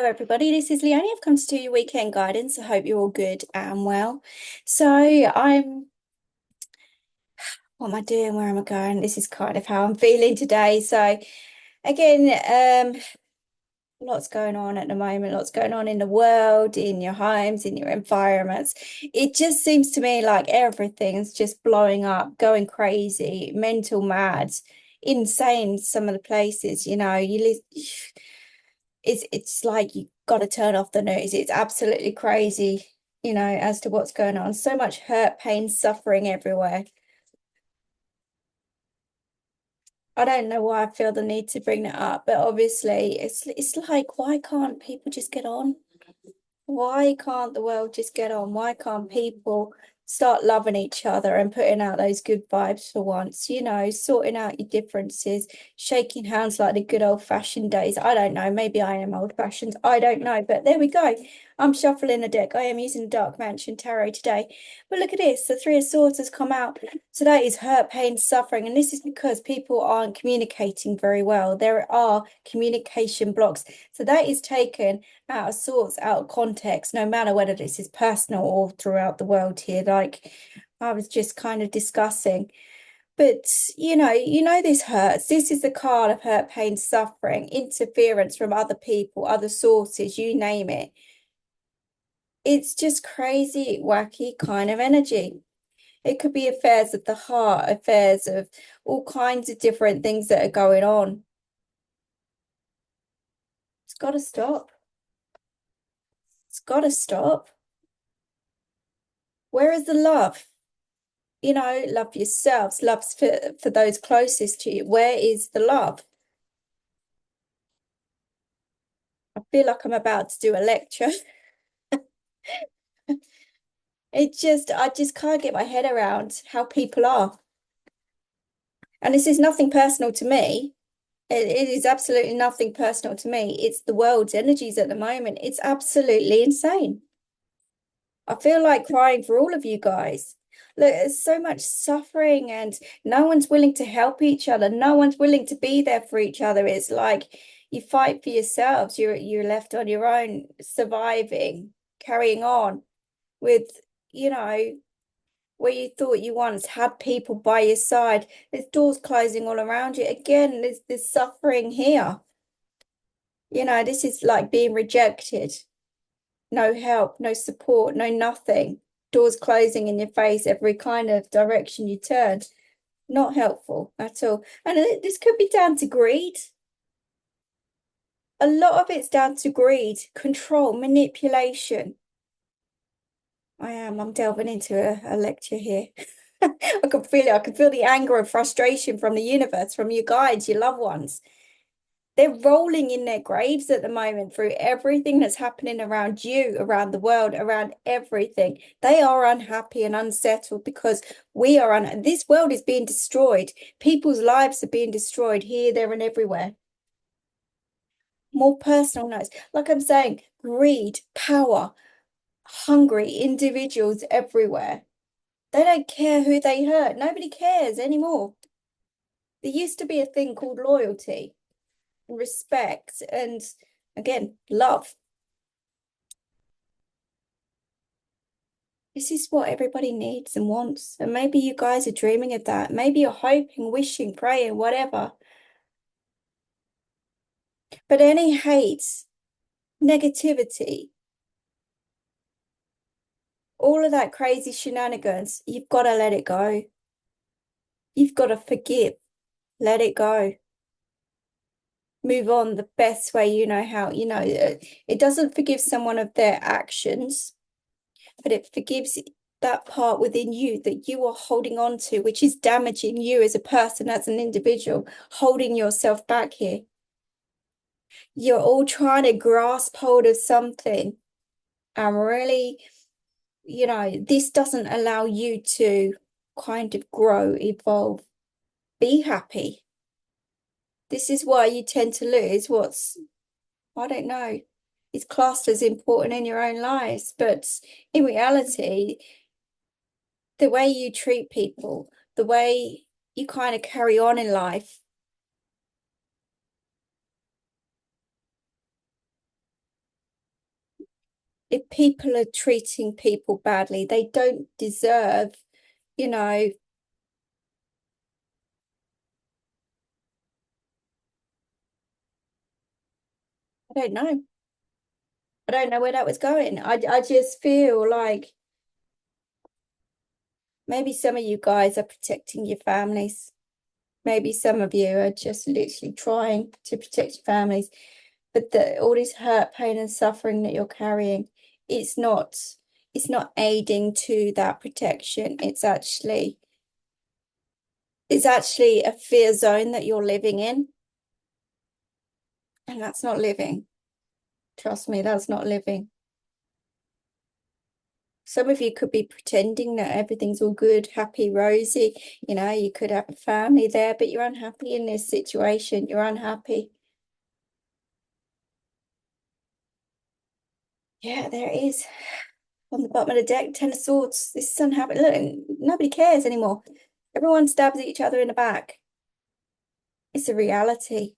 everybody, this is Leone. I've come to do your weekend guidance. I hope you're all good and well. What am I doing? Where am I going? This is kind of how I'm feeling today. So again, lots going on at the moment, lots going on in the world, in your homes, in your environments. It just seems to me like everything's just blowing up, going crazy, mental mad, insane. Some of the places, it's like you got to turn off the news. It's absolutely crazy, as to what's going on. So much hurt, pain, suffering everywhere. I don't know why I feel the need to bring that up, but obviously it's like, why can't people just get on? Why can't the world just get on? Why can't people start loving each other and putting out those good vibes for once? Sorting out your differences, shaking hands like the good old-fashioned days. I don't know. Maybe I am old-fashioned. I don't know. But there we go. I'm shuffling the deck. I am using the Dark Mansion Tarot today. But look at this. The Three of Swords has come out. Today is hurt, pain, suffering. And this is because people aren't communicating very well. There are communication blocks. So that is taken out of sorts, out of context, no matter whether this is personal or throughout the world here, like I was just kind of discussing. But this hurts. This is the card of hurt, pain, suffering, interference from other people, other sources, you name it. It's just crazy, wacky kind of energy. It could be affairs of the heart, affairs of all kinds of different things that are going on. It's got to stop. It's got to stop. Where is the love? Love yourselves, love for those closest to you. Where is the love? I feel like I'm about to do a lecture. I just can't get my head around how people are. And this is nothing personal to me. It is absolutely nothing personal to me. It's the world's energies at the moment. It's absolutely insane. I feel like crying for all of you guys. Look, there's so much suffering and no one's willing to help each other. No one's willing to be there for each other. It's like you fight for yourselves. You're left on your own, surviving, carrying on with, where you thought you once had people by your side. There's doors closing all around you. Again, there's suffering here. This is like being rejected. No help, no support, no nothing. Doors closing in your face, every kind of direction you turn. Not helpful at all. And this could be down to greed. A lot of it's down to greed, control, manipulation. I'm delving into a lecture here. I can feel it. I can feel the anger and frustration from the universe, from your guides, your loved ones. They're rolling in their graves at the moment through everything that's happening around you, around the world, around everything. They are unhappy and unsettled because this world is being destroyed. People's lives are being destroyed here, there, and everywhere. More personal notes. Like I'm saying, greed, power, hungry individuals everywhere. They don't care who they hurt. Nobody cares anymore. There used to be a thing called loyalty, respect, and again, love. This is what everybody needs and wants. And maybe you guys are dreaming of that. Maybe you're hoping, wishing, praying, whatever. But any hate, negativity, all of that crazy shenanigans, you've got to let it go. You've got to forgive, let it go. Move on the best way you know how. It doesn't forgive someone of their actions, but it forgives that part within you that you are holding on to, which is damaging you as a person, as an individual, holding yourself back here. You're all trying to grasp hold of something and really, this doesn't allow you to kind of grow, evolve, be happy. This is why you tend to lose I don't know, is classed as important in your own lives. But in reality, the way you treat people, the way you kind of carry on in life, if people are treating people badly, they don't deserve, you know, I don't know. I don't know where that was going. I just feel like maybe some of you guys are protecting your families. Maybe some of you are just literally trying to protect your families. But all this hurt, pain, and suffering that you're carrying, it's not it's not aiding to that protection. It's actually a fear zone that you're living in. And that's not living. Trust me, that's not living. Some of you could be pretending that everything's all good, happy, rosy. You could have a family there, but you're unhappy in this situation. You're unhappy. Yeah, there it is. On the bottom of the deck, Ten of Swords. This is unhappy. Look, nobody cares anymore. Everyone stabs each other in the back. It's a reality.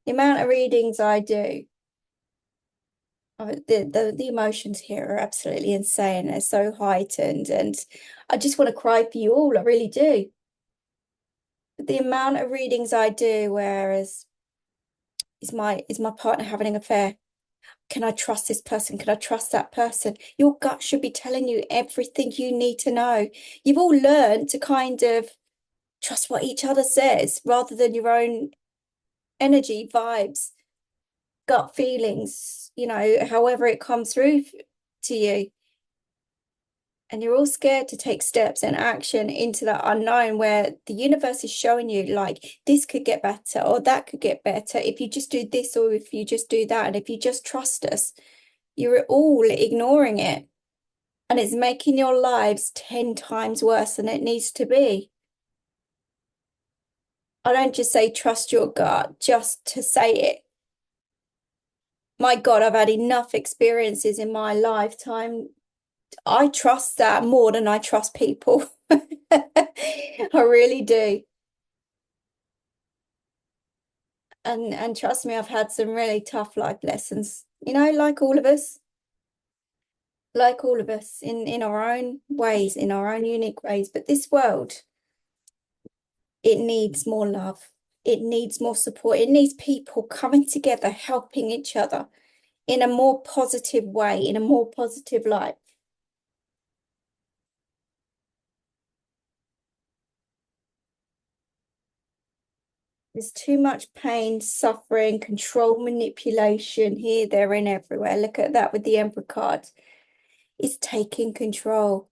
The amount of readings I do, the emotions here are absolutely insane. They're so heightened, and I just want to cry for you all. I really do. But the amount of readings I do, whereas is my partner having an affair? Can I trust this person? Can I trust that person? Your gut should be telling you everything you need to know. You've all learned to kind of trust what each other says rather than your own energy, vibes, gut feelings, however it comes through to you. And you're all scared to take steps and action into that unknown where the universe is showing you, like, this could get better or that could get better if you just do this or if you just do that. And if you just trust us, you're all ignoring it. And it's making your lives 10 times worse than it needs to be. I don't just say trust your gut just to say it. My God, I've had enough experiences in my lifetime. I trust that more than I trust people. I really do. And trust me, I've had some really tough life lessons, like all of us in our own ways, in our own unique ways. But this world, it needs more love. It needs more support. It needs people coming together, helping each other in a more positive way, in a more positive light. There's too much pain, suffering, control, manipulation here, there, and everywhere. Look at that with the Emperor card. It's taking control.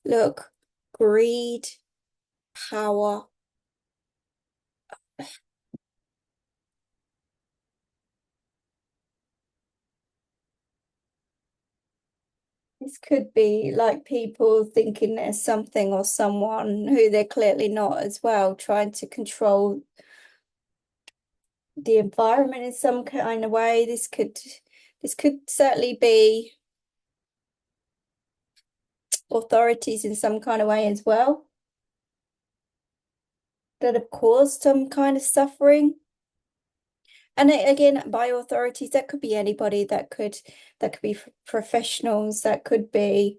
Look, greed, power. This could be like people thinking there's something or someone who they're clearly not as well, trying to control the environment in some kind of way. This could certainly be authorities in some kind of way as well that have caused some kind of suffering. And again, by authorities, that could be anybody. That could be professionals. That could be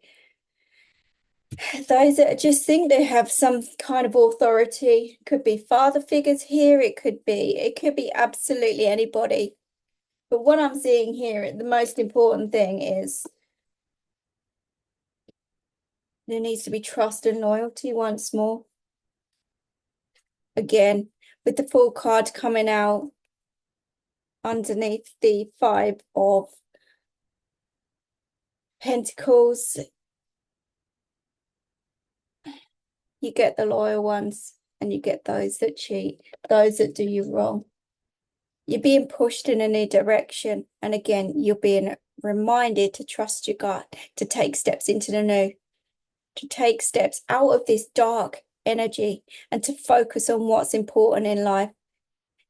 those that just think they have some kind of authority. Could be father figures here. It could be absolutely anybody. But what I'm seeing here, the most important thing is there needs to be trust and loyalty once more. Again, with the full card coming out underneath the Five of Pentacles, you get the loyal ones and you get those that cheat, those that do you wrong. You're being pushed in a new direction. And again, you're being reminded to trust your gut, to take steps into the new, to take steps out of this dark energy and to focus on what's important in life,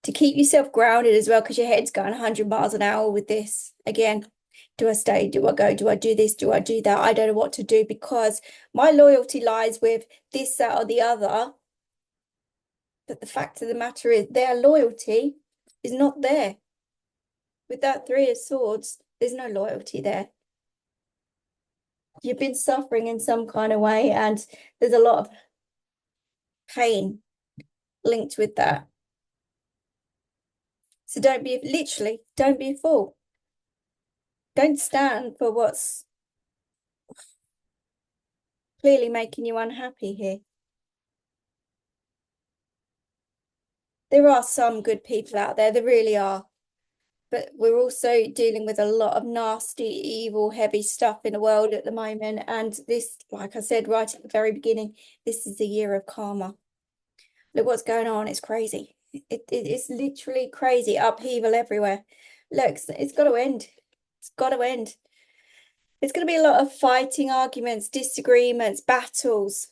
to keep yourself grounded as well, because your head's going 100 miles an hour with this. Again, do I stay? Do I go? Do I do this? Do I do that? I don't know what to do because my loyalty lies with this, that, or the other. But the fact of the matter is their loyalty is not there. With that Three of Swords, there's no loyalty there. You've been suffering in some kind of way, and there's a lot of pain linked with that. So don't be a fool. Don't stand for what's clearly making you unhappy here. There are some good people out there, there really are. But we're also dealing with a lot of nasty, evil, heavy stuff in the world at the moment. And this, like I said right at the very beginning, this is the year of karma. Look what's going on. It's crazy. It's literally crazy. Upheaval everywhere. Look, it's got to end. It's got to end. There's going to be a lot of fighting, arguments, disagreements, battles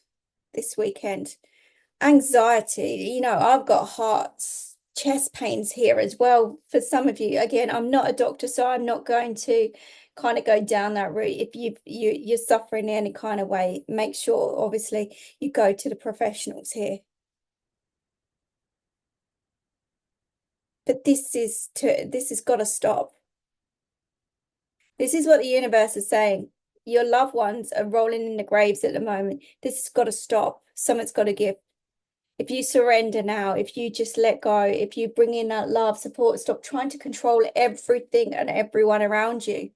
this weekend. Anxiety, you know, I've got hearts, chest pains here as well for some of you. Again, I'm not a doctor, so I'm not going to kind of go down that route. If you're suffering in any kind of way, make sure obviously you go to the professionals here. But this has got to stop. This is what the universe is saying. Your loved ones are rolling in the graves at the moment. This has got to stop. Something's got to give. If you surrender now, if you just let go, if you bring in that love, support, stop trying to control everything and everyone around you.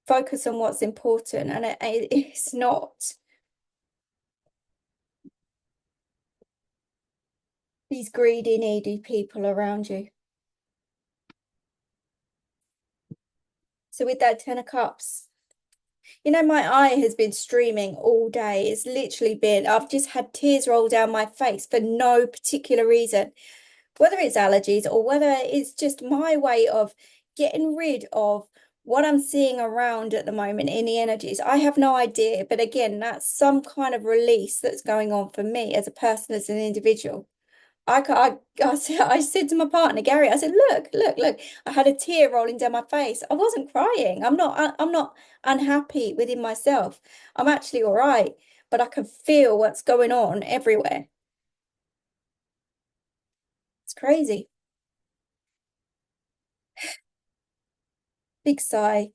Focus on what's important, and it's not these greedy, needy people around you. So with that 10 of Cups, you know, my eye has been streaming all day. It's literally been, I've just had tears roll down my face for no particular reason. Whether it's allergies or whether it's just my way of getting rid of what I'm seeing around at the moment in the energies. I have no idea. But again, that's some kind of release that's going on for me as a person, as an individual. I said to my partner, Gary, I said, look, I had a tear rolling down my face. I wasn't crying. I'm not unhappy within myself. I'm actually all right, but I can feel what's going on everywhere. It's crazy. Big sigh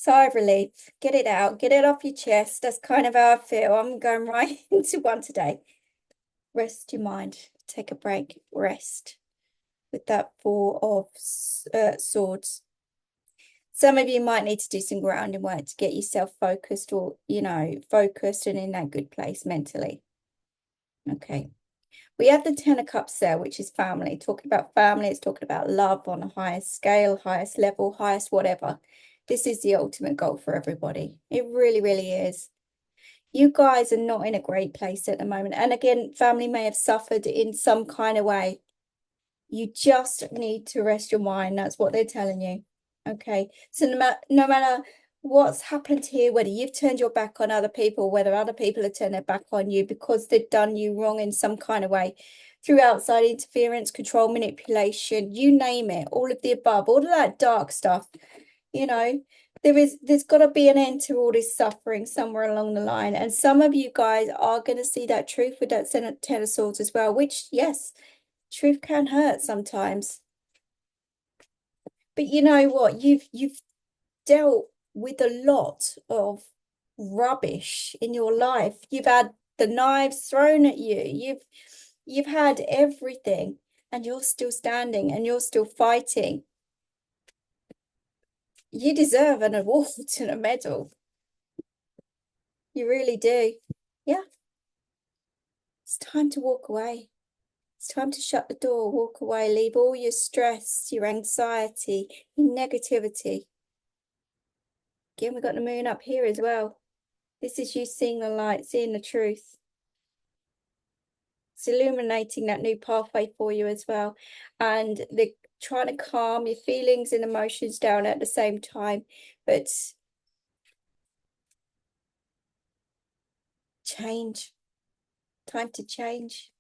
of relief. Get it out, get it off your chest. That's kind of how I feel. I'm going right into one today. Rest your mind. Take a break. Rest. With that Four of Swords. Some of you might need to do some grounding work to get yourself focused, or, you know, focused and in that good place mentally. Okay. We have the 10 of Cups there, which is family. Talking about family, it's talking about love on the highest scale, highest level, highest whatever. This is the ultimate goal for everybody. It really, really is. You guys are not in a great place at the moment. And again, family may have suffered in some kind of way. You just need to rest your mind. That's what they're telling you. Okay. So no matter what's happened here, whether you've turned your back on other people, whether other people have turned their back on you because they've done you wrong in some kind of way, through outside interference, control, manipulation, you name it, all of the above, all of that dark stuff, you know, there's got to be an end to all this suffering somewhere along the line. And some of you guys are going to see that truth with that 10 of Swords as well, which, yes, truth can hurt sometimes. But you know what? You've dealt with a lot of rubbish in your life. You've had the knives thrown at you. You've had everything, and you're still standing and you're still fighting. You deserve an award and a medal. You really do. Yeah. It's time to walk away. It's time to shut the door, walk away, leave all your stress, your anxiety, your negativity. Again, we've got the moon up here as well. This is you seeing the light, seeing the truth. It's illuminating that new pathway for you as well. And they're trying to calm your feelings and emotions down at the same time. But change. Time to change.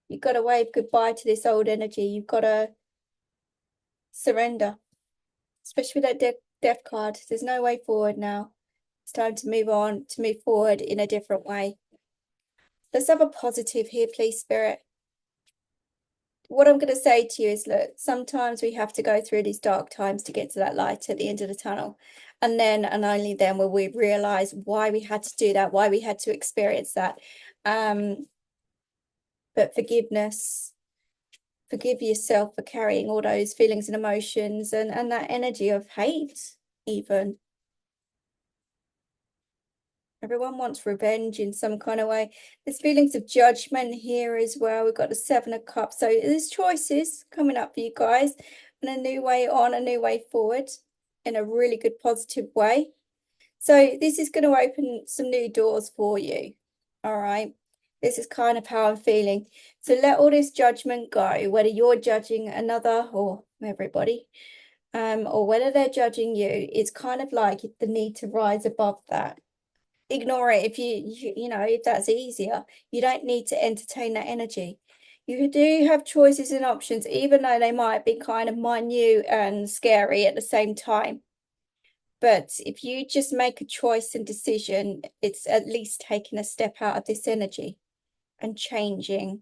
You've got to wave goodbye to this old energy. You've got to surrender. Especially with that death card. There's no way forward now. It's time to move on, to move forward in a different way. Let's have a positive here, please, Spirit. what I'm going to say to you is, look, sometimes we have to go through these dark times to get to that light at the end of the tunnel. And then, and only then will we realize why we had to do that, why we had to experience that. But forgiveness, forgive yourself for carrying all those feelings and emotions and that energy of hate, even. Everyone wants revenge in some kind of way. There's feelings of judgment here as well. We've got the Seven of Cups. So there's choices coming up for you guys, and a new way on, a new way forward in a really good positive way. So this is going to open some new doors for you. All right. This is kind of how I'm feeling. So let all this judgment go, whether you're judging another or everybody, or whether they're judging you. It's kind of like the need to rise above that. Ignore it if you know, if that's easier. You don't need to entertain that energy. You do have choices and options, even though they might be kind of minute and scary at the same time. But if you just make a choice and decision, it's at least taking a step out of this energy and changing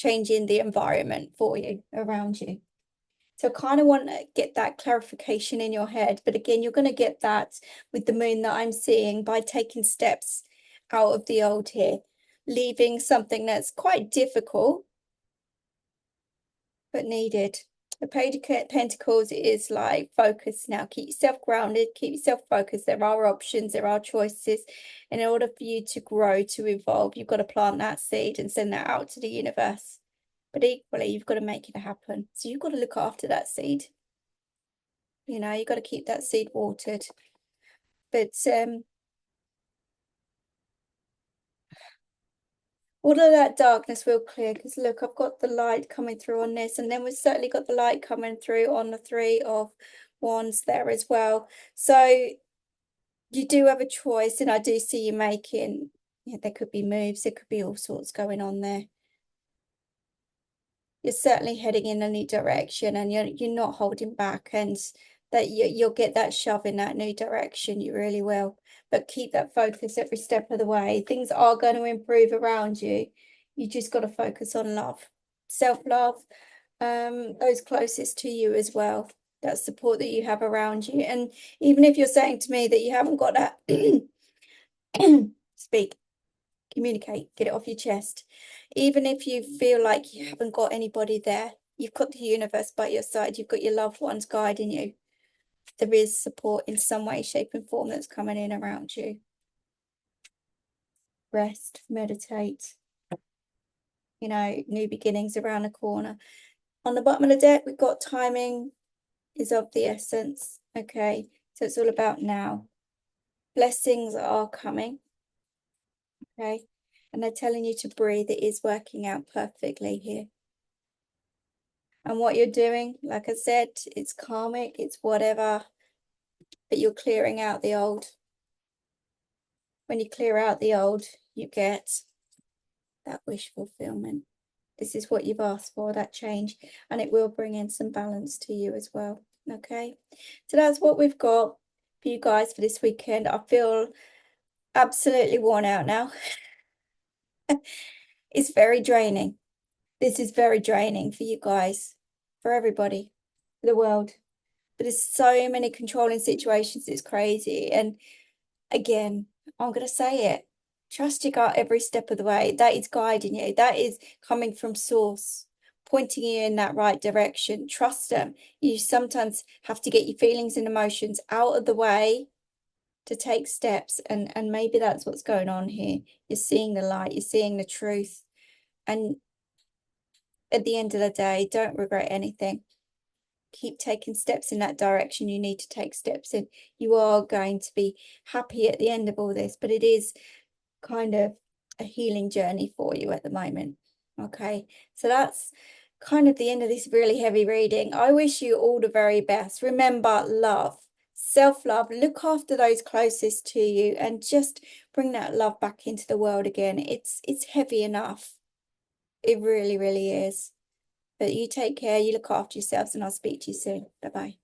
the environment for you, around you. So I kind of want to get that clarification in your head. But again, you're going to get that with the moon that I'm seeing by taking steps out of the old here, leaving something that's quite difficult, but needed. The Page of Pentacles is like focus now. Keep yourself grounded, keep yourself focused. There are options, there are choices. And in order for you to grow, to evolve, you've got to plant that seed and send that out to the universe. But equally, you've got to make it happen. So you've got to look after that seed. You know, you've got to keep that seed watered. But all of that darkness will clear, because look, I've got the light coming through on this, and then we've certainly got the light coming through on the Three of Wands there as well. So you do have a choice, and I do see you making, yeah, there could be moves, there could be all sorts going on there. You're certainly heading in a new direction, and you're not holding back, and that you'll get that shove in that new direction. You really will. But keep that focus every step of the way. Things are going to improve around you. You just got to focus on love, self-love, those closest to you as well. That support that you have around you. And even if you're saying to me that you haven't got that, speak, communicate, get it off your chest. Even if you feel like you haven't got anybody there, you've got the universe by your side. You've got your loved ones guiding you. There is support in some way, shape, and form that's coming in around you. Rest, meditate. You know, new beginnings around the corner. On the bottom of the deck, we've got timing is of the essence. Okay, so it's all about now. Blessings are coming. Okay, and they're telling you to breathe. It is working out perfectly here. And what you're doing, like I said, it's karmic, it's whatever, but you're clearing out the old. When you clear out the old, you get that wish fulfillment. This is what you've asked for, that change, and it will bring in some balance to you as well. Okay, so that's what we've got for you guys for this weekend. I feel absolutely worn out now. It's very draining. This is very draining for you guys, for everybody, for the world. But there's so many controlling situations, it's crazy. And again, I'm going to say it. Trust your gut every step of the way. That is guiding you. That is coming from source, pointing you in that right direction. Trust them. You sometimes have to get your feelings and emotions out of the way to take steps. And maybe that's what's going on here. You're seeing the light. You're seeing the truth. And at the end of the day, don't regret anything. Keep taking steps in that direction you need to take steps in. You are going to be happy at the end of all this, but it is kind of a healing journey for you at the moment. Okay, so that's kind of the end of this really heavy reading. I wish you all the very best. Remember, love, self-love, look after those closest to you, and just bring that love back into the world again. It's heavy enough. It really, really is. But you take care, you look after yourselves, and I'll speak to you soon. Bye-bye.